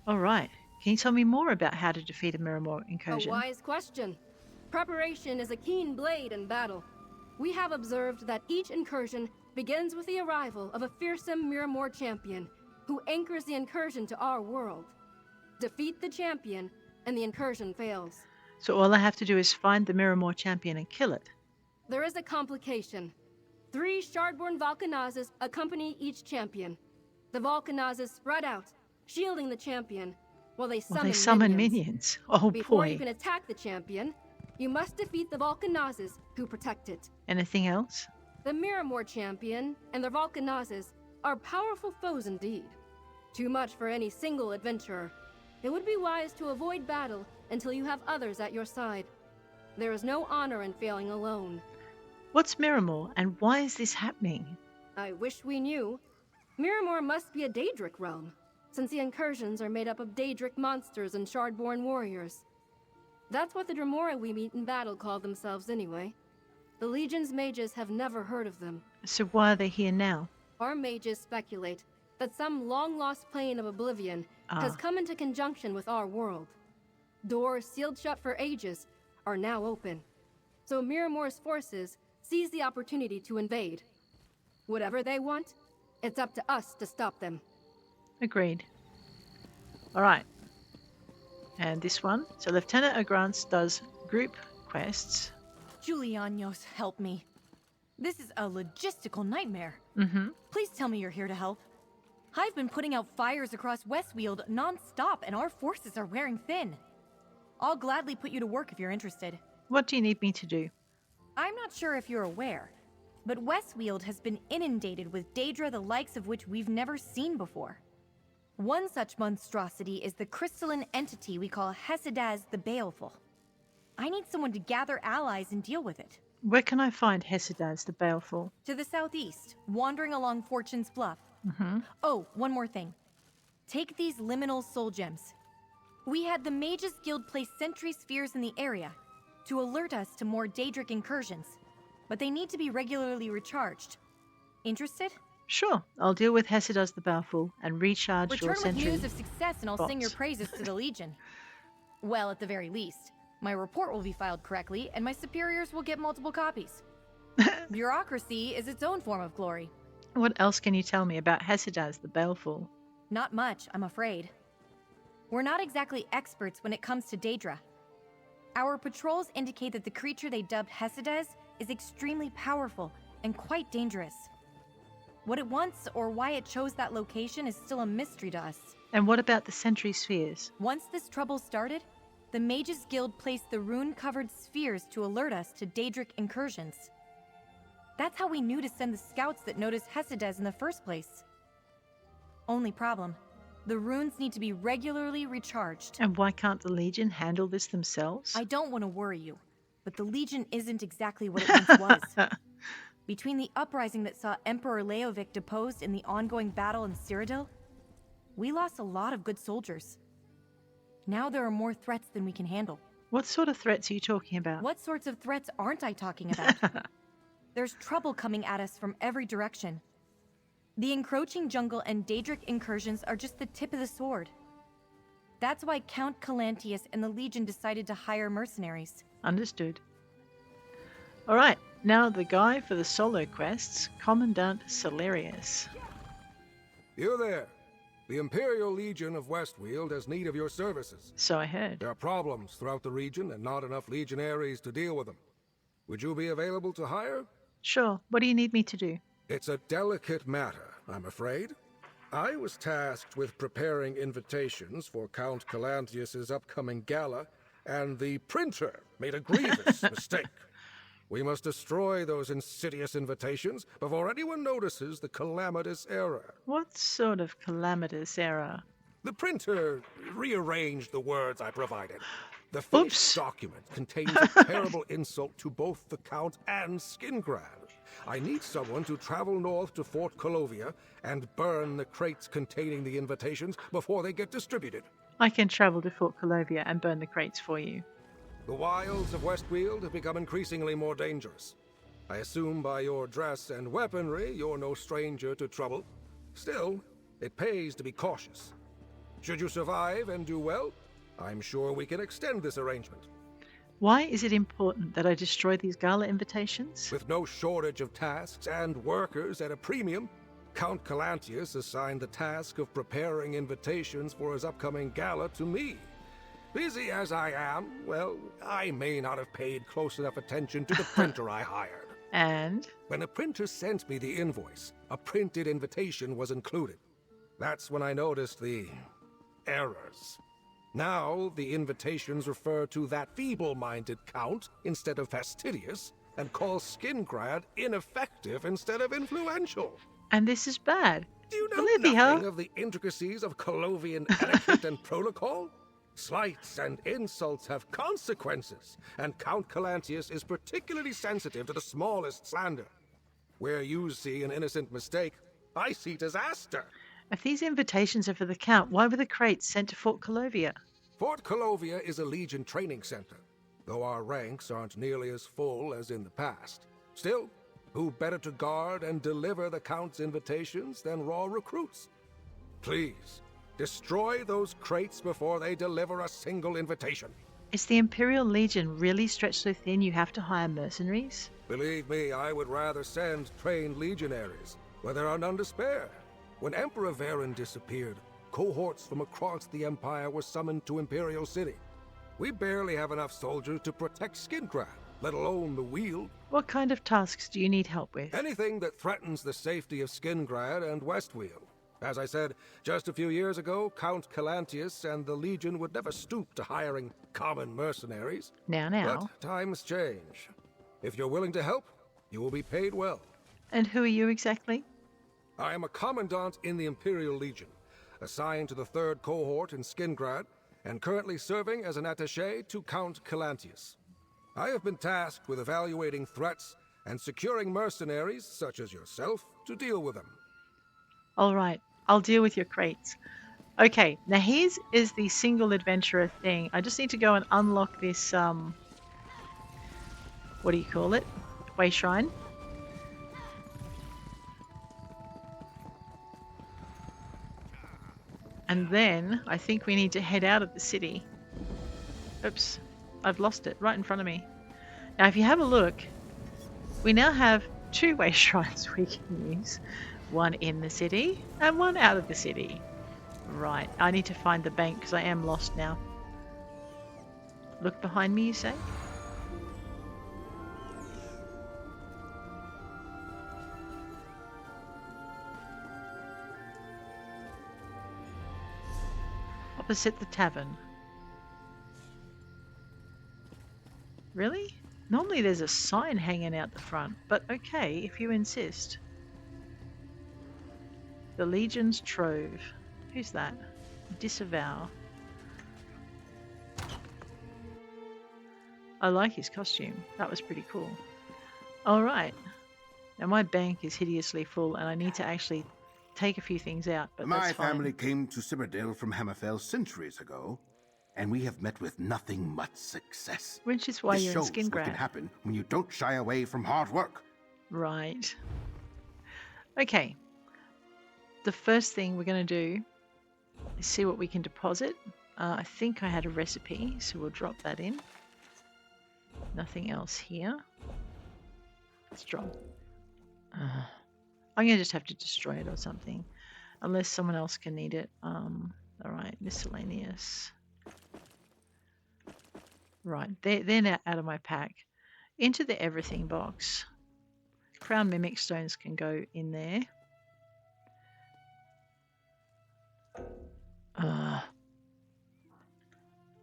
Speaker 1: All right. Can you tell me more about how to defeat a Mirrormoor incursion?
Speaker 9: A wise question. Preparation is a keen blade in battle. We have observed that each incursion begins with the arrival of a fearsome Mirrormoor champion who anchors the incursion to our world. Defeat the champion, and the incursion fails.
Speaker 1: So all I have to do is find the Mirrormoor champion and kill it.
Speaker 9: There is a complication. 3 Shardborn Volcanazes accompany each champion. The Volcanazes spread out, shielding the champion, while they summon
Speaker 1: minions. Oh
Speaker 9: Before you
Speaker 1: boy.
Speaker 9: can attack the champion, you must defeat the Volcanazes who protect it.
Speaker 1: Anything else?
Speaker 9: The Mirrormoor champion and their Volcanazes are powerful foes indeed. Too much for any single adventurer. It would be wise to avoid battle until you have others at your side. There is no honor in failing alone.
Speaker 1: What's Mirrormoor and why is this happening?
Speaker 9: I wish we knew. Mirrormoor must be a Daedric realm, since the incursions are made up of Daedric monsters and Shardborn warriors. That's what the Dremora we meet in battle call themselves anyway. The Legion's mages have never heard of them.
Speaker 1: So why are they here now?
Speaker 9: Our mages speculate that some long-lost plane of oblivion has come into conjunction with our world. Doors sealed shut for ages are now open. So Mirrormoor's forces seize the opportunity to invade. Whatever they want, it's up to us to stop them.
Speaker 1: Agreed. All right. And this one. So Lieutenant Agrance does group quests.
Speaker 10: Julianos, help me. This is a logistical nightmare.
Speaker 1: Mm-hmm.
Speaker 10: Please tell me you're here to help. I've been putting out fires across West Weald non-stop, and our forces are wearing thin. I'll gladly put you to work if you're interested.
Speaker 1: What do you need me to do?
Speaker 10: I'm not sure if you're aware, but West Weald has been inundated with Daedra the likes of which we've never seen before. One such monstrosity is the crystalline entity we call Hesidaz the Baleful. I need someone to gather allies and deal with it.
Speaker 1: Where can I find Hesidaz the Baleful?
Speaker 10: To the southeast, wandering along Fortune's Bluff.
Speaker 1: Mm-hmm.
Speaker 10: Oh, one more thing. Take these liminal soul gems. We had the Mages Guild place sentry spheres in the area to alert us to more Daedric incursions, but they need to be regularly recharged. Interested?
Speaker 1: Sure. I'll deal with Hesidaz the Baleful and recharge your
Speaker 10: Return with
Speaker 1: sentry.
Speaker 10: news of success and I'll sing your
Speaker 1: bots.
Speaker 10: praises to the Legion. Well, at the very least, my report will be filed correctly and my superiors will get multiple copies. Bureaucracy is its own form of glory.
Speaker 1: What else can you tell me about Hesidaz the Baleful?
Speaker 10: Not much, I'm afraid. We're not exactly experts when it comes to Daedra. Our patrols indicate that the creature they dubbed Hesides is extremely powerful and quite dangerous. What it wants or why it chose that location is still a mystery to us.
Speaker 1: And what about the sentry spheres?
Speaker 10: Once this trouble started, the Mages Guild placed the rune-covered spheres to alert us to Daedric incursions. That's how we knew to send the scouts that noticed Hesides in the first place. Only problem, the runes need to be regularly recharged.
Speaker 1: And why can't the Legion handle this themselves?
Speaker 10: I don't want to worry you, but the Legion isn't exactly what it once was. Between the uprising that saw Emperor Leovic deposed and the ongoing battle in Cyrodiil, we lost a lot of good soldiers. Now there are more threats than we can handle.
Speaker 1: What sort of threats are you talking about?
Speaker 10: What sorts of threats aren't I talking about? There's trouble coming at us from every direction. The encroaching jungle and Daedric incursions are just the tip of the sword. That's why Count Calantius and the Legion decided to hire mercenaries.
Speaker 1: Understood. Alright, now the guy for the solo quests, Commandant Celerius.
Speaker 8: You there. The Imperial Legion of West Weald has need of your services.
Speaker 1: So I heard.
Speaker 8: There are problems throughout the region and not enough legionaries to deal with them. Would you be available to hire?
Speaker 1: Sure. What do you need me to do?
Speaker 8: It's a delicate matter, I'm afraid. I was tasked with preparing invitations for Count Calantius's upcoming gala, and the printer made a grievous mistake. We must destroy those insidious invitations before anyone notices the Calamitous Error.
Speaker 1: What sort of Calamitous Error?
Speaker 8: The printer rearranged the words I provided. The finished document contains a terrible insult to both the Count and Skingrad. I need someone to travel north to Fort Colovia and burn the crates containing the invitations before they get distributed.
Speaker 1: I can travel to Fort Colovia and burn the crates for you.
Speaker 8: The wilds of West Weald have become increasingly more dangerous. I assume by your dress and weaponry, you're no stranger to trouble. Still, it pays to be cautious. Should you survive and do well, I'm sure we can extend this arrangement.
Speaker 1: Why is it important that I destroy these gala invitations?
Speaker 8: With no shortage of tasks and workers at a premium, Count Calantius assigned the task of preparing invitations for his upcoming gala to me. Busy as I am, well, I may not have paid close enough attention to the printer I hired.
Speaker 1: And?
Speaker 8: When the printer sent me the invoice, a printed invitation was included. That's when I noticed the errors. Now, the invitations refer to that feeble-minded Count instead of fastidious, and call Skingrad ineffective instead of influential.
Speaker 1: And this is bad.
Speaker 8: Do you know
Speaker 1: Velithia?
Speaker 8: Nothing of the intricacies of Colovian etiquette and protocol? Slights and insults have consequences, and Count Calantius is particularly sensitive to the smallest slander. Where you see an innocent mistake, I see disaster.
Speaker 1: If these invitations are for the Count, why were the crates sent to Fort Colovia?
Speaker 8: Fort Colovia is a Legion training center, though our ranks aren't nearly as full as in the past. Still, who better to guard and deliver the Count's invitations than raw recruits? Please, destroy those crates before they deliver a single invitation.
Speaker 1: Is the Imperial Legion really stretched so thin you have to hire mercenaries?
Speaker 8: Believe me, I would rather send trained legionaries, where there are none to spare. When Emperor Varen disappeared, cohorts from across the Empire were summoned to Imperial City. We barely have enough soldiers to protect Skingrad, let alone the Weald.
Speaker 1: What kind of tasks do you need help with?
Speaker 8: Anything that threatens the safety of Skingrad and West Weald. As I said, just a few years ago, Count Calantius and the Legion would never stoop to hiring common mercenaries.
Speaker 1: Now.
Speaker 8: But times change. If you're willing to help, you will be paid well.
Speaker 1: And who are you exactly?
Speaker 8: I am a commandant in the Imperial Legion, assigned to the 3rd Cohort in Skingrad, and currently serving as an attaché to Count Calantius. I have been tasked with evaluating threats and securing mercenaries, such as yourself, to deal with them.
Speaker 1: All right, I'll deal with your crates. Okay, now here's the single adventurer thing. I just need to go and unlock this, what do you call it? Way Shrine. And then I think we need to head out of the city. Oops, I've lost it right in front of me. Now if you have a look, we now have 2 way shrines we can use. One in the city and one out of the city. Right, I need to find the bank because I am lost now. Look behind me, you say? Opposite the tavern. Really? Normally there's a sign hanging out the front, but okay, if you insist. The Legion's Trove. Who's that? Disavow. I like his costume. That was pretty cool. Alright. Now my bank is hideously full and I need to actually take a few things out, but
Speaker 11: My
Speaker 1: that's fine.
Speaker 11: family came to Citadel from Hammerfell centuries ago, and we have met with nothing but success.
Speaker 1: Which is why
Speaker 11: this
Speaker 1: you're in
Speaker 11: shows what
Speaker 1: Skingrad.
Speaker 11: can happen when you don't shy away from hard work.
Speaker 1: Right. Okay. The first thing we're going to do is see what we can deposit. I think I had a recipe, so we'll drop that in. Nothing else here. Let's drop. I'm going to just have to destroy it or something. Unless someone else can need it. Alright, miscellaneous. Right, they're now out of my pack. Into the everything box. Crown Mimic Stones can go in there.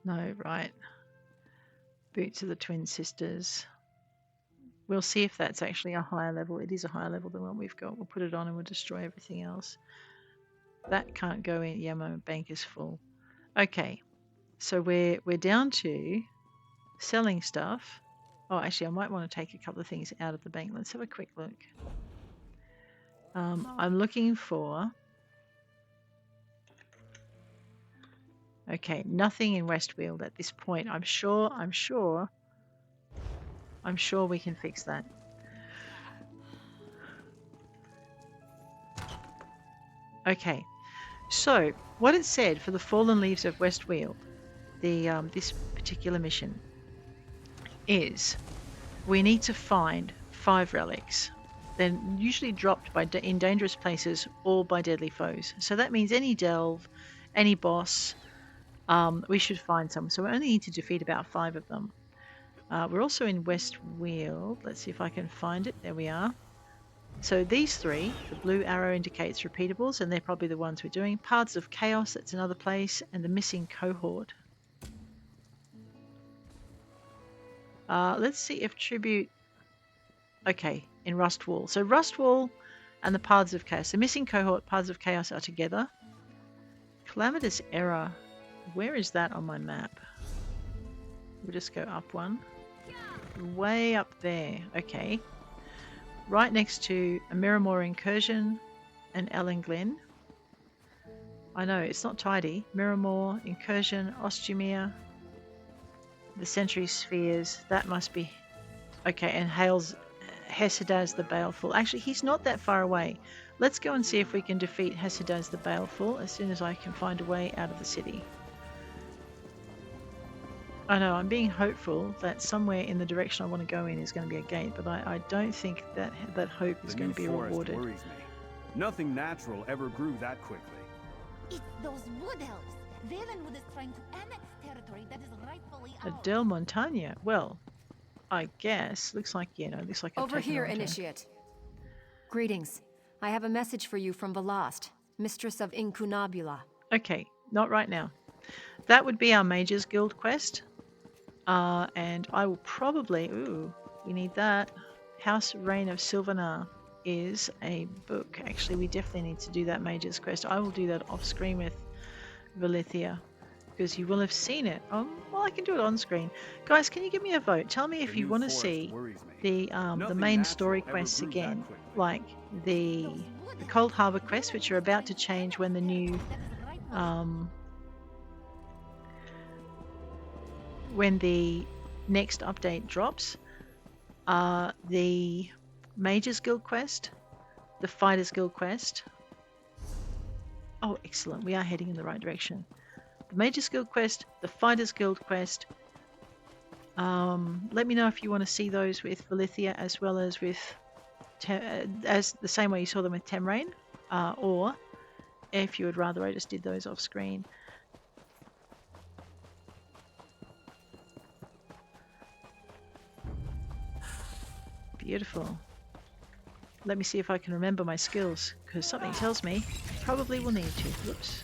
Speaker 1: No, right. Boots of the Twin Sisters. We'll see if that's actually a higher level. It is a higher level than what we've got. We'll put it on and we'll destroy everything else. That can't go in. Yeah, my bank is full. Okay, so we're down to selling stuff. Oh, actually, I might want to take a couple of things out of the bank. Let's have a quick look. I'm looking for... Okay, nothing in West Weald at this point. I'm sure we can fix that. Okay, so what it said for the Fallen Leaves of West Weald, this particular mission, is we need to find 5 relics. They're usually dropped in dangerous places or by deadly foes. So that means any delve, any boss, we should find some. So we only need to defeat about 5 of them. We're also in West Weald. Let's see if I can find it. There we are. So these 3, the blue arrow indicates repeatables, and they're probably the ones we're doing. Paths of Chaos, that's another place, and the Missing Cohort. Let's see if Tribute... Okay, in Rustwall. So Rustwall and the Paths of Chaos. The Missing Cohort, Paths of Chaos are together. Calamitous Error. Where is that on my map? We'll just go up one. Way up there. Okay. Right next to a Mirrormoor Incursion and Ellen Glen. I know, it's not tidy. Mirrormoor, Incursion, Ostumere, the Century Spheres. That must be... Okay, and Hesedaz the Baleful. Actually, he's not that far away. Let's go and see if we can defeat Hesedaz the Baleful as soon as I can find a way out of the city. I know, I'm being hopeful that somewhere in the direction I want to go in is going to be a gate, but I don't think that hope is going to be rewarded.
Speaker 12: Worries me. Nothing natural ever grew that quickly.
Speaker 13: It's those wood elves. Valenwood is trying to annex territory that is rightfully ours.
Speaker 1: Adele Montagna. Well, I guess. Looks like, looks like I've
Speaker 9: Over
Speaker 1: taken
Speaker 9: here,
Speaker 1: a wrong turn.
Speaker 9: Initiate. Greetings. I have a message for you from Velast, Mistress of Incunabula.
Speaker 1: Okay, not right now. That would be our Mages Guild quest. And I will probably... Ooh, we need that. House Reign of Sylvanar is a book. Actually, we definitely need to do that Mages quest. I will do that off screen with Velithia, because you will have seen it. Well, I can do it on screen. Guys, can you give me a vote? Tell me if you want to see the main story quests again, like the Cold Harbor quest, which are about to change when the new when the next update drops. The Mages Guild quest, the Fighters Guild quest. Oh, excellent. We are heading in the right direction. The Mages Guild quest, the Fighters Guild quest. Let me know if you want to see those with Velithia as well as with as the same way you saw them with Temrain, or if you would rather I just did those off screen. Beautiful. Let me see if I can remember my skills, because something tells me probably will need to. Whoops.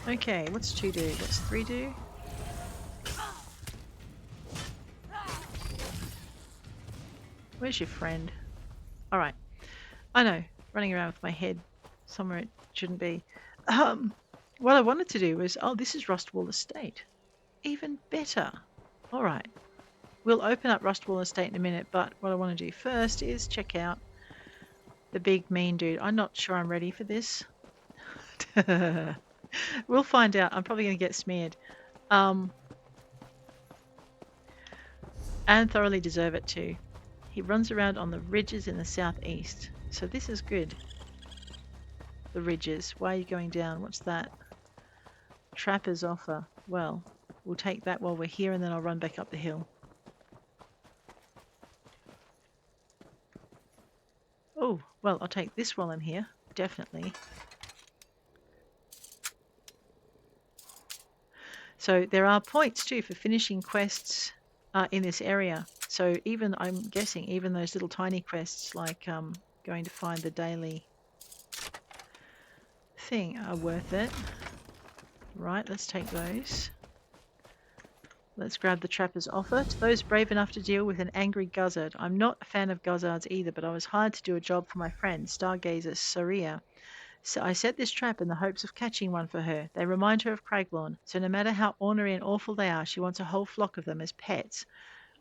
Speaker 1: Okay, what's 2 do? What's 3 do? Where's your friend? Alright. I know, running around with my head somewhere it shouldn't be. What I wanted to do was, oh, this is Rustwall Estate. Even better. Alright. We'll open up Rustwall Estate in a minute, but what I want to do first is check out the big mean dude. I'm not sure I'm ready for this. We'll find out. I'm probably going to get smeared. And thoroughly deserve it too. He runs around on the ridges in the southeast. So this is good. The ridges. Why are you going down? What's that? Trapper's offer. Well, we'll take that while we're here and then I'll run back up the hill. Oh, well, I'll take this while I'm here. Definitely. So there are points too for finishing quests in this area. So even, I'm guessing, even those little tiny quests like going to find the daily thing are worth it. Right, let's take those. Let's grab the Trapper's offer. To those brave enough to deal with an angry Guzzard. I'm not a fan of Guzzards either, but I was hired to do a job for my friend, Stargazer Saria. So I set this trap in the hopes of catching one for her. They remind her of Craiglawn, so no matter how ornery and awful they are, she wants a whole flock of them as pets.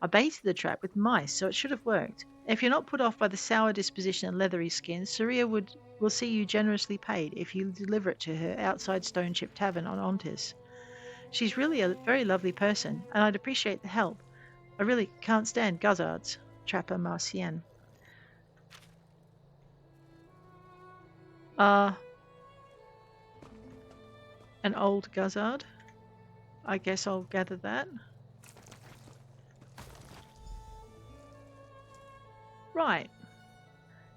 Speaker 1: I baited the trap with mice, so it should have worked. If you're not put off by the sour disposition and leathery skin, Saria will see you generously paid if you deliver it to her outside Stoneship Tavern on Ontis. She's really a very lovely person, and I'd appreciate the help. I really can't stand Guzzards. Trapper Marcien. An old Guzzard. I guess I'll gather that. Right.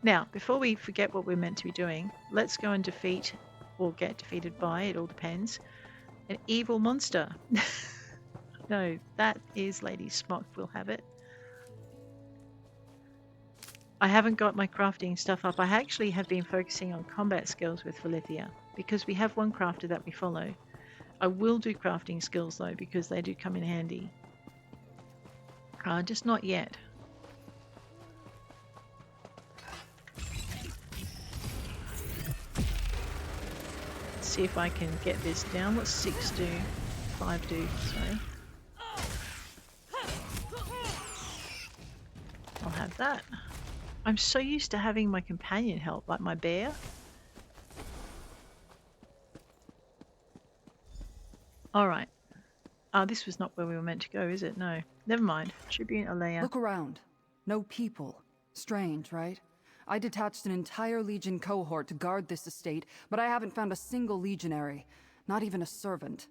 Speaker 1: Now, before we forget what we're meant to be doing, let's go and defeat, or get defeated by, it all depends, an evil monster. No, that is Lady Smock will have it. I haven't got my crafting stuff up. I actually have been focusing on combat skills with Velithia because we have one crafter that we follow. I will do crafting skills though because they do come in handy. Just not yet. Let's see if I can get this down. What's 6 do? 5 do, sorry. I'll have that. I'm so used to having my companion help, like my bear. Alright. This was not where we were meant to go, is it? No. Never mind. Tribune Alea.
Speaker 14: Look around. No people. Strange, right? I detached an entire Legion cohort to guard this estate, but I haven't found a single legionary. Not even a servant.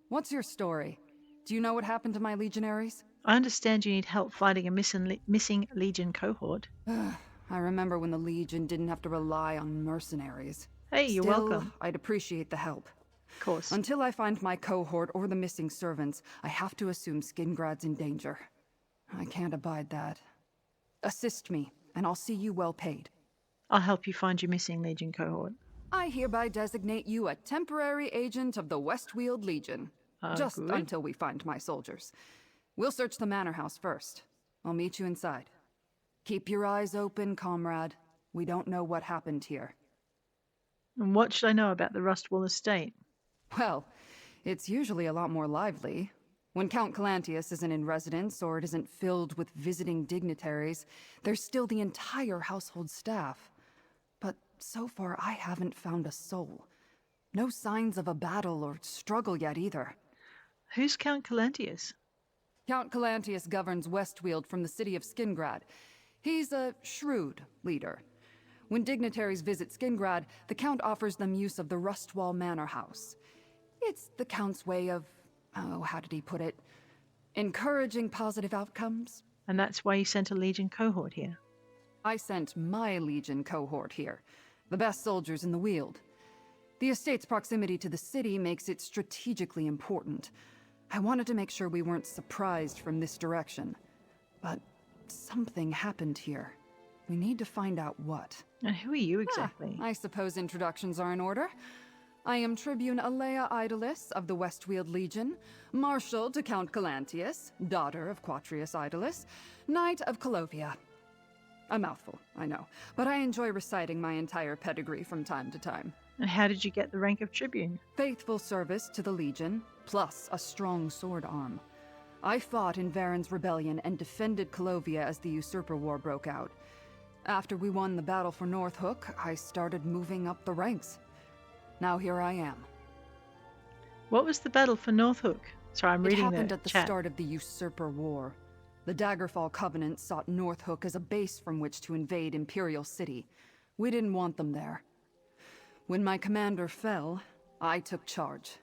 Speaker 14: What's your story? Do you know what happened to my legionaries?
Speaker 1: I understand you need help fighting a missing Legion cohort.
Speaker 14: I remember when the Legion didn't have to rely on mercenaries.
Speaker 1: Hey, you're welcome.
Speaker 14: I'd appreciate the help.
Speaker 1: Of course.
Speaker 14: Until I find my cohort or the missing servants, I have to assume Skingrad's in danger. I can't abide that. Assist me, and I'll see you well paid.
Speaker 1: I'll help you find your missing Legion cohort.
Speaker 14: I hereby designate you a temporary agent of the West Weald Legion. Just
Speaker 1: good.
Speaker 14: Until we find my soldiers. We'll search the manor house first. I'll meet you inside. Keep your eyes open, comrade. We don't know what happened here.
Speaker 1: And what should I know about the Rustwall estate?
Speaker 14: Well, it's usually a lot more lively. When Count Calantius isn't in residence or it isn't filled with visiting dignitaries, there's still the entire household staff. But so far, I haven't found a soul. No signs of a battle or struggle yet either.
Speaker 1: Who's Count Calantius?
Speaker 14: Count Calantius governs West Weald from the city of Skingrad. He's a shrewd leader. When dignitaries visit Skingrad, the Count offers them use of the Rustwall Manor House. It's the Count's way of, how did he put it? Encouraging positive outcomes.
Speaker 1: And that's why you sent a Legion cohort here?
Speaker 14: I sent my Legion cohort here, the best soldiers in the Weald. The estate's proximity to the city makes it strategically important. I wanted to make sure we weren't surprised from this direction. But something happened here. We need to find out what.
Speaker 1: And who are you exactly?
Speaker 14: I suppose introductions are in order. I am Tribune Alea Idolus of the West Weald Legion, Marshal to Count Calantius, daughter of Quatrius Idolus, Knight of Calovia. A mouthful, I know, but I enjoy reciting my entire pedigree from time to time.
Speaker 1: And how did you get the rank of Tribune?
Speaker 14: Faithful service to the Legion, plus a strong sword arm. I fought in Varen's rebellion and defended Calovia as the Usurper War broke out. After we won the battle for Northhook, I started moving up the ranks. Now here I am.
Speaker 1: What was the battle for Northhook? Sorry, I'm reading the chat.
Speaker 14: It happened at the start of the Usurper War. The Daggerfall Covenant sought Northhook as a base from which to invade Imperial City. We didn't want them there. When my commander fell, I took charge.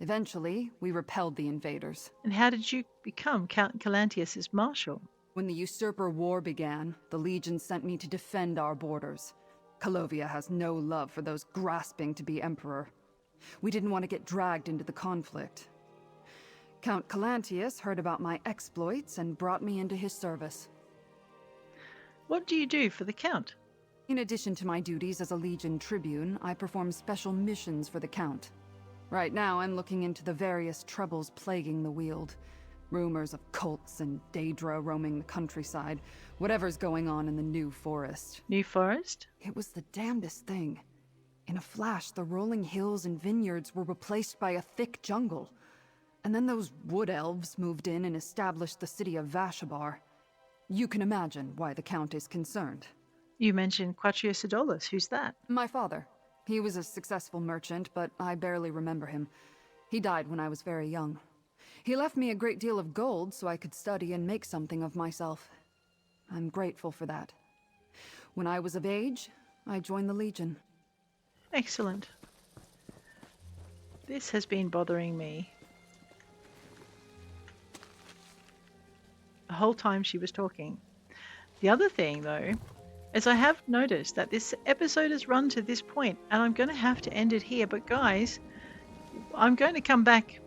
Speaker 14: Eventually, we repelled the invaders.
Speaker 1: And how did you become Count Calantius' marshal?
Speaker 14: When the Usurper War began, the Legion sent me to defend our borders. Calovia has no love for those grasping to be emperor. We didn't want to get dragged into the conflict. Count Calantius heard about my exploits and brought me into his service.
Speaker 1: What do you do for the Count?
Speaker 14: In addition to my duties as a Legion Tribune, I perform special missions for the Count. Right now, I'm looking into the various troubles plaguing the Weald. Rumors of cults and Daedra roaming the countryside. Whatever's going on in the New Forest.
Speaker 1: New Forest?
Speaker 14: It was the damnedest thing. In a flash, the rolling hills and vineyards were replaced by a thick jungle. And then those wood elves moved in and established the city of Vashabar. You can imagine why the Count is concerned.
Speaker 1: You mentioned Quatrius Idolus. Who's that?
Speaker 14: My father. He was a successful merchant, but I barely remember him. He died when I was very young. He left me a great deal of gold so I could study and make something of myself. I'm grateful for that. When I was of age, I joined the Legion.
Speaker 1: Excellent. This has been bothering me the whole time she was talking. The other thing, though, is I have noticed that this episode has run to this point, and I'm going to have to end it here. But guys, I'm going to come back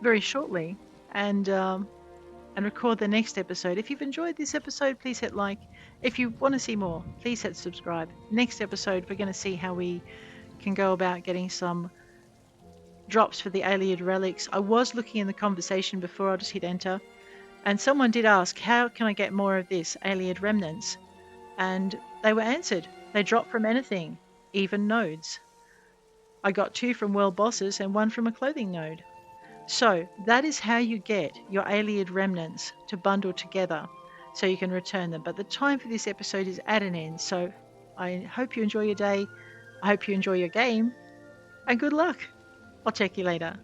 Speaker 1: very shortly and record the next episode. If you've enjoyed this episode, please hit like. If you want to see more, please hit subscribe. Next episode, we're going to see how we can go about getting some drops for the Ayleid relics. I was looking in the conversation before. I'll just hit enter. And someone did ask, how can I get more of this Ayleid remnants? And they were answered. They drop from anything, even nodes. I got 2 from world bosses and 1 from a clothing node. So that is how you get your Ayleid remnants to bundle together so you can return them. But the time for this episode is at an end. So I hope you enjoy your day. I hope you enjoy your game. And good luck. I'll check you later.